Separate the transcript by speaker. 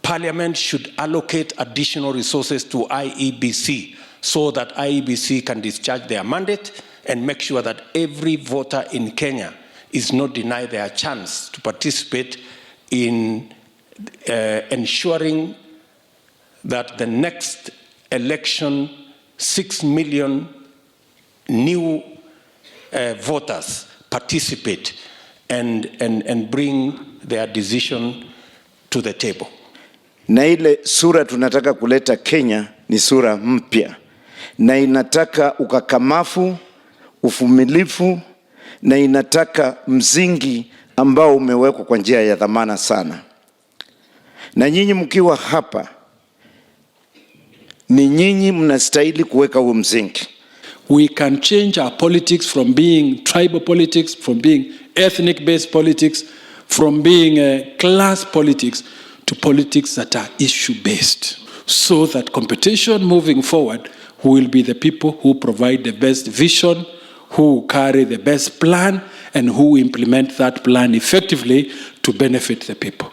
Speaker 1: Parliament should allocate additional resources to IEBC so that IEBC can discharge their mandate and make sure that every voter in Kenya is not denied their chance to participate in ensuring that the next election 6 million new voters participate and bring their decision to the table.
Speaker 2: Na ile sura tunataka kuleta Kenya ni sura mpya, na inataka ukakamafu, uvumilivu, na inataka msingi ambao umewekwa kwa njia ya dhamana sana. Na nyinyi mkiwa hapa, ni nyinyi mnastahili kuweka huo msingi.
Speaker 3: We can change our politics from being tribal politics, from being ethnic-based politics, from being class politics, to politics that are issue-based, so that competition moving forward will be the people who provide the best vision, who carry the best plan, and who implement that plan effectively to benefit the people.